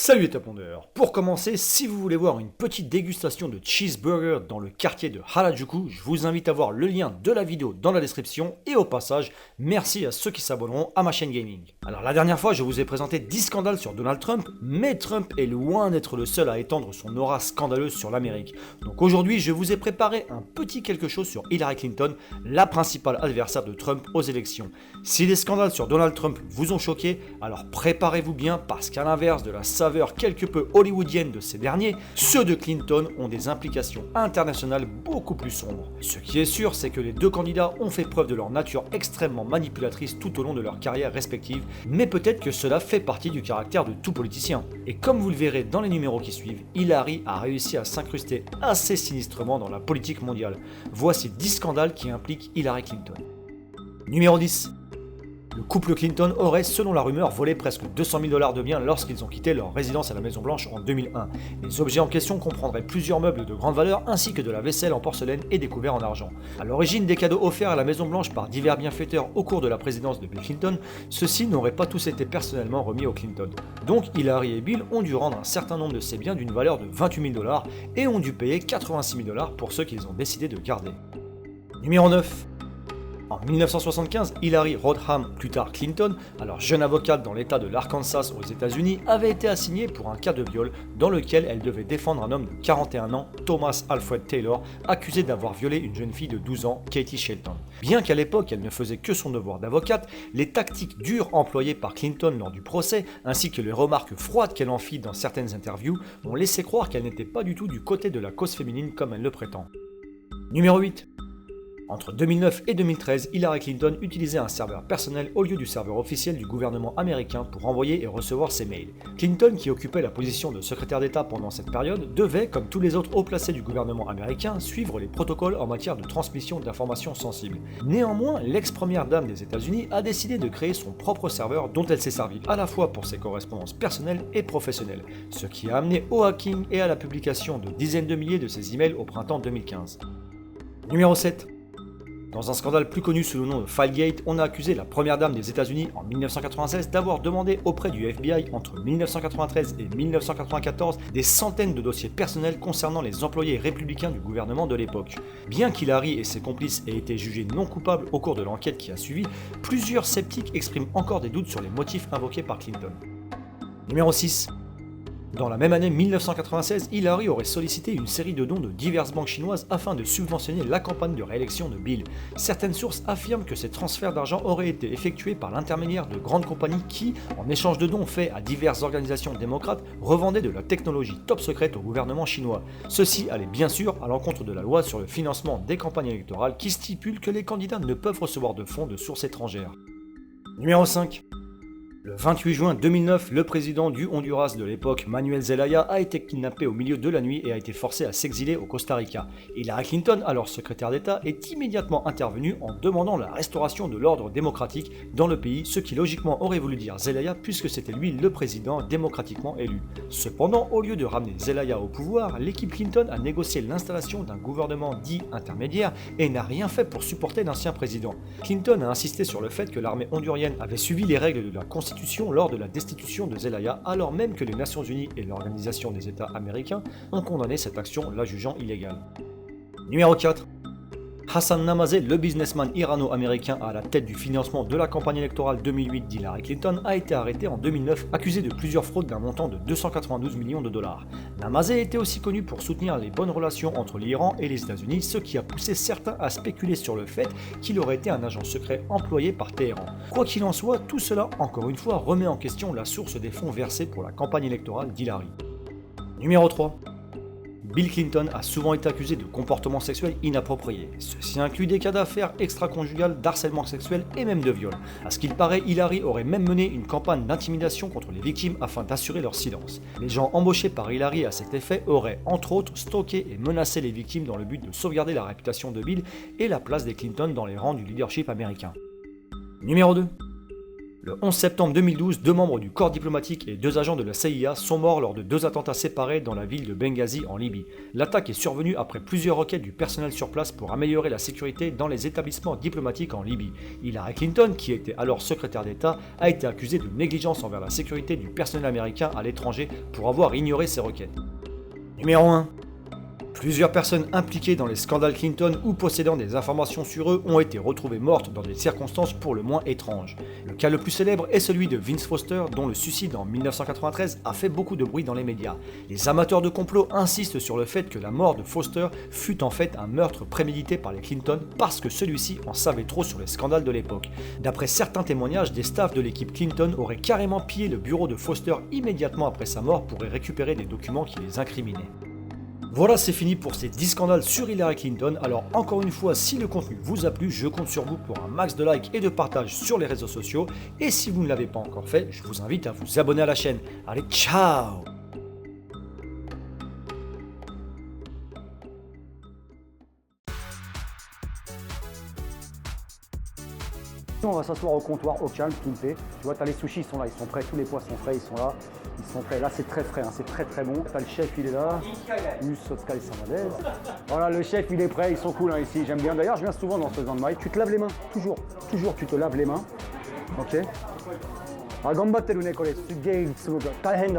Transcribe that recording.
Salut les top mondeurs. Pour commencer, si vous voulez voir une petite dégustation de cheeseburger dans le quartier de Harajuku, je vous invite à voir le lien de la vidéo dans la description et au passage, merci à ceux qui s'abonneront à ma chaîne gaming. Alors la dernière fois, je vous ai présenté 10 scandales sur Donald Trump, mais Trump est loin d'être le seul à étendre son aura scandaleuse sur l'Amérique. Donc aujourd'hui, je vous ai préparé un petit quelque chose sur Hillary Clinton, la principale adversaire de Trump aux élections. Si les scandales sur Donald Trump vous ont choqué, alors préparez-vous bien parce qu'à l'inverse de la saveur quelque peu hollywoodienne de ces derniers, ceux de Clinton ont des implications internationales beaucoup plus sombres. Ce qui est sûr, c'est que les deux candidats ont fait preuve de leur nature extrêmement manipulatrice tout au long de leur carrière respective, mais peut-être que cela fait partie du caractère de tout politicien. Et comme vous le verrez dans les numéros qui suivent, Hillary a réussi à s'incruster assez sinistrement dans la politique mondiale. Voici 10 scandales qui impliquent Hillary Clinton. Numéro 10. Le couple Clinton aurait, selon la rumeur, volé presque 200 000 $ de biens lorsqu'ils ont quitté leur résidence à la Maison Blanche en 2001. Les objets en question comprendraient plusieurs meubles de grande valeur ainsi que de la vaisselle en porcelaine et des couverts en argent. À l'origine des cadeaux offerts à la Maison Blanche par divers bienfaiteurs au cours de la présidence de Bill Clinton, ceux-ci n'auraient pas tous été personnellement remis aux Clinton. Donc Hillary et Bill ont dû rendre un certain nombre de ces biens d'une valeur de 28 000 $ et ont dû payer 86 000 $ pour ceux qu'ils ont décidé de garder. Numéro 9. En 1975, Hillary Rodham, plus tard Clinton, alors jeune avocate dans l'état de l'Arkansas aux États-Unis, avait été assignée pour un cas de viol dans lequel elle devait défendre un homme de 41 ans, Thomas Alfred Taylor, accusé d'avoir violé une jeune fille de 12 ans, Katie Shelton. Bien qu'à l'époque elle ne faisait que son devoir d'avocate, les tactiques dures employées par Clinton lors du procès, ainsi que les remarques froides qu'elle en fit dans certaines interviews, ont laissé croire qu'elle n'était pas du tout du côté de la cause féminine comme elle le prétend. Numéro 8. Entre 2009 et 2013, Hillary Clinton utilisait un serveur personnel au lieu du serveur officiel du gouvernement américain pour envoyer et recevoir ses mails. Clinton, qui occupait la position de secrétaire d'État pendant cette période, devait, comme tous les autres hauts placés du gouvernement américain, suivre les protocoles en matière de transmission d'informations sensibles. Néanmoins, l'ex-première dame des États-Unis a décidé de créer son propre serveur dont elle s'est servie à la fois pour ses correspondances personnelles et professionnelles, ce qui a amené au hacking et à la publication de dizaines de milliers de ses emails au printemps 2015. Numéro 7. Dans un scandale plus connu sous le nom de Filegate, on a accusé la première dame des États-Unis en 1996 d'avoir demandé auprès du FBI entre 1993 et 1994 des centaines de dossiers personnels concernant les employés républicains du gouvernement de l'époque. Bien qu'Hillary et ses complices aient été jugés non coupables au cours de l'enquête qui a suivi, plusieurs sceptiques expriment encore des doutes sur les motifs invoqués par Clinton. Numéro 6. Dans la même année 1996, Hillary aurait sollicité une série de dons de diverses banques chinoises afin de subventionner la campagne de réélection de Bill. Certaines sources affirment que ces transferts d'argent auraient été effectués par l'intermédiaire de grandes compagnies qui, en échange de dons faits à diverses organisations démocrates, revendaient de la technologie top secrète au gouvernement chinois. Ceci allait bien sûr à l'encontre de la loi sur le financement des campagnes électorales qui stipule que les candidats ne peuvent recevoir de fonds de sources étrangères. Numéro 5. Le 28 juin 2009, le président du Honduras de l'époque, Manuel Zelaya, a été kidnappé au milieu de la nuit et a été forcé à s'exiler au Costa Rica. Hillary Clinton, alors secrétaire d'État, est immédiatement intervenue en demandant la restauration de l'ordre démocratique dans le pays, ce qui logiquement aurait voulu dire Zelaya puisque c'était lui le président démocratiquement élu. Cependant, au lieu de ramener Zelaya au pouvoir, l'équipe Clinton a négocié l'installation d'un gouvernement dit intermédiaire et n'a rien fait pour supporter l'ancien président. Clinton a insisté sur le fait que l'armée hondurienne avait suivi les règles de la Constitution lors de la destitution de Zelaya, alors même que les Nations Unies et l'Organisation des États américains ont condamné cette action, la jugeant illégale. Numéro 4. Hassan Namazeh, le businessman irano-américain à la tête du financement de la campagne électorale 2008 d'Hillary Clinton, a été arrêté en 2009, accusé de plusieurs fraudes d'un montant de 292 millions de $. Namazeh était aussi connu pour soutenir les bonnes relations entre l'Iran et les États-Unis, ce qui a poussé certains à spéculer sur le fait qu'il aurait été un agent secret employé par Téhéran. Quoi qu'il en soit, tout cela, encore une fois, remet en question la source des fonds versés pour la campagne électorale d'Hillary. Numéro 3. Bill Clinton a souvent été accusé de comportements sexuels inappropriés. Ceci inclut des cas d'affaires extra-conjugales, d'harcèlement sexuel et même de viol. À ce qu'il paraît, Hillary aurait même mené une campagne d'intimidation contre les victimes afin d'assurer leur silence. Les gens embauchés par Hillary à cet effet auraient, entre autres, stalké et menacé les victimes dans le but de sauvegarder la réputation de Bill et la place des Clinton dans les rangs du leadership américain. Numéro 2. Le 11 septembre 2012, 2 membres du corps diplomatique et 2 agents de la CIA sont morts lors de 2 attentats séparés dans la ville de Benghazi en Libye. L'attaque est survenue après plusieurs requêtes du personnel sur place pour améliorer la sécurité dans les établissements diplomatiques en Libye. Hillary Clinton, qui était alors secrétaire d'État, a été accusée de négligence envers la sécurité du personnel américain à l'étranger pour avoir ignoré ces requêtes. Numéro 1. Plusieurs personnes impliquées dans les scandales Clinton ou possédant des informations sur eux ont été retrouvées mortes dans des circonstances pour le moins étranges. Le cas le plus célèbre est celui de Vince Foster, dont le suicide en 1993 a fait beaucoup de bruit dans les médias. Les amateurs de complot insistent sur le fait que la mort de Foster fut en fait un meurtre prémédité par les Clinton parce que celui-ci en savait trop sur les scandales de l'époque. D'après certains témoignages, des staffs de l'équipe Clinton auraient carrément pillé le bureau de Foster immédiatement après sa mort pour y récupérer des documents qui les incriminaient. Voilà, c'est fini pour ces 10 scandales sur Hillary Clinton. Alors encore une fois, si le contenu vous a plu, je compte sur vous pour un max de likes et de partage sur les réseaux sociaux. Et si vous ne l'avez pas encore fait, je vous invite à vous abonner à la chaîne. Allez, ciao! On va s'asseoir au comptoir, au calme, pimpé. Tu vois, tu as les sushis, ils sont là, ils sont prêts, tous les poissons frais, ils sont là. Ils sont prêts. Là, c'est très frais, hein, c'est très très bon. Tu as le chef, il est là. Sotka et Samadez. Voilà, le chef, il est prêt, ils sont cool hein, ici. J'aime bien. D'ailleurs, je viens souvent dans ce Zanmai. Tu te laves les mains, toujours, tu te laves les mains. Ok. Ah, gambatteるねこれ。すげえすごい。大変だ。